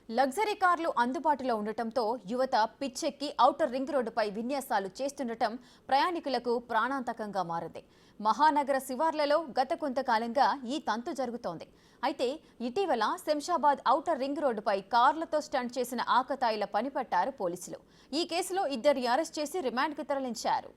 Luxury కార్లు అందుబాటులో ఉండటంతో యువత పిచ్చెక్కి ఔటర్ రింగ్ రోడ్డుపై విన్యాసాలు చేస్తుండటం ప్రయాణికులకు ప్రాణాంతకంగా మారింది. మహానగర శివార్లలో గత కొంతకాలంగా ఈ తంతు జరుగుతోంది. అయితే ఇటీవల శంషాబాద్ ఔటర్ రింగ్ రోడ్డుపై కార్లతో స్టంట్ చేసిన ఆకతాయిల పనిపట్టారు పోలీసులు. ఈ కేసులో ఇద్దరిని అరెస్ట్ చేసి రిమాండ్కు తరలించారు.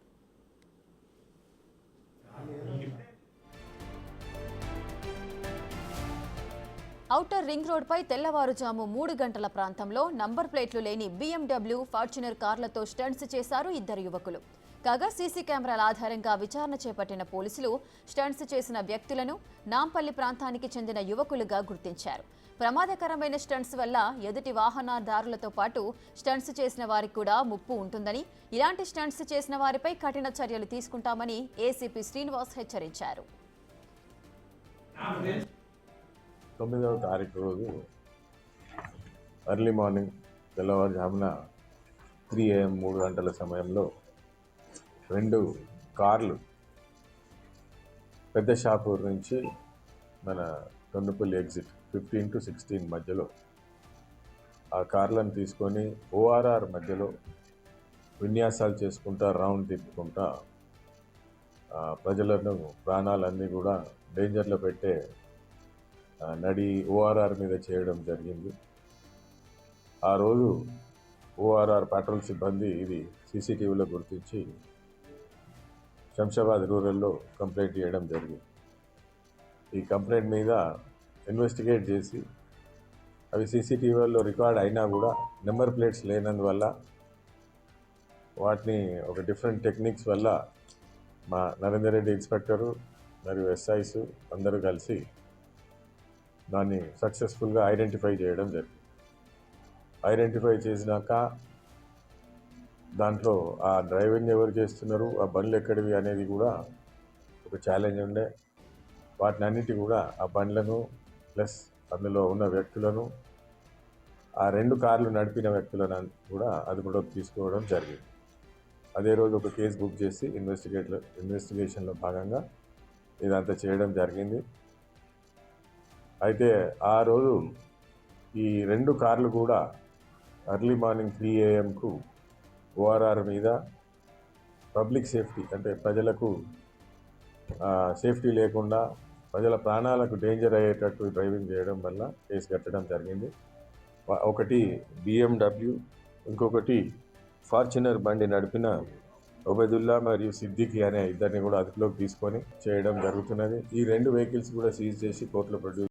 ఔటర్ రింగ్ రోడ్పై తెల్లవారుజాము 3 గంటల ప్రాంతంలో నంబర్ ప్లేట్లు లేని BMW, ఫార్చునర్ కార్లతో స్టంట్స్ చేశారు ఇద్దరు యువకులు. కాగా సీసీ కెమెరాల ఆధారంగా విచారణ చేపట్టిన పోలీసులు స్టంట్స్ చేసిన వ్యక్తులను నాంపల్లి ప్రాంతానికి చెందిన యువకులుగా గుర్తించారు. ప్రమాదకరమైన స్టంట్స్ వల్ల ఎదుటి వాహనదారులతో పాటు స్టంట్స్ చేసిన వారికి కూడా ముప్పు ఉంటుందని, ఇలాంటి స్టంట్స్ చేసిన వారిపై కఠిన చర్యలు తీసుకుంటామని ఏసీపీ శ్రీనివాస్ హెచ్చరించారు. 9వ తారీఖు రోజు ఎర్లీ మార్నింగ్ తెల్లవారుజామున 3 AM 3 గంటల సమయంలో 2 కార్లు పెద్ద షాపూర్ నుంచి మన తొండపల్లి ఎగ్జిట్ 15 to 16 మధ్యలో ఆ కార్లను తీసుకొని ORR మధ్యలో విన్యాసాలు చేసుకుంటా రౌండ్ తిప్పుకుంటా ప్రజలను ప్రాణాలన్నీ కూడా డేంజర్లో పెట్టే నడి ORR మీద చేయడం జరిగింది. ఆ రోజు ORR పెట్రోల్ సిబ్బంది ఇది సీసీటీవీలో గుర్తించి శంషాబాద్ రూరల్లో కంప్లైంట్ చేయడం జరిగింది. ఈ కంప్లైంట్ మీద ఇన్వెస్టిగేట్ చేసి అవి సీసీటీవీలో రికార్డ్ అయినా కూడా నెంబర్ ప్లేట్స్ లేనందువల్ల వాటిని ఒక డిఫరెంట్ టెక్నిక్స్ వల్ల మా నరేందర్ రెడ్డి ఇన్స్పెక్టరు మరియు SIs అందరూ కలిసి దాన్ని సక్సెస్ఫుల్గా ఐడెంటిఫై చేయడం జరిగింది. ఐడెంటిఫై చేసినాక దాంట్లో ఆ డ్రైవింగ్ ఎవరు చేస్తున్నారు, ఆ బండ్లు ఎక్కడివి అనేది కూడా ఒక ఛాలెంజ్ ఉండే. వాటిని అన్నిటి కూడా ఆ బండ్లను ప్లస్ అందులో ఉన్న వ్యక్తులను, ఆ 2 కార్లు నడిపిన వ్యక్తులను కూడా అదుపులోకి తీసుకోవడం జరిగింది. అదే రోజు ఒక కేసు బుక్ చేసి ఇన్వెస్టిగేషన్లో భాగంగా ఇదంతా చేయడం జరిగింది. అయితే ఆ రోజు ఈ 2 కార్లు కూడా ఎర్లీ మార్నింగ్ 3 AM ORR మీద పబ్లిక్ సేఫ్టీ అంటే ప్రజలకు సేఫ్టీ లేకుండా ప్రజల ప్రాణాలకు డేంజర్ అయ్యేటట్టు డ్రైవింగ్ చేయడం వల్ల కేసు కట్టడం జరిగింది. ఒకటి BMW, ఇంకొకటి ఫార్చునర్ బండి నడిపిన ఒబేదుల్లా మరియు సిద్దికి అనే ఇద్దరిని కూడా అదుపులోకి తీసుకొని చేయడం జరుగుతున్నది. ఈ 2 వెహికల్స్ కూడా సీజ్ చేసి కోర్టులో ప్రొడ్యూస్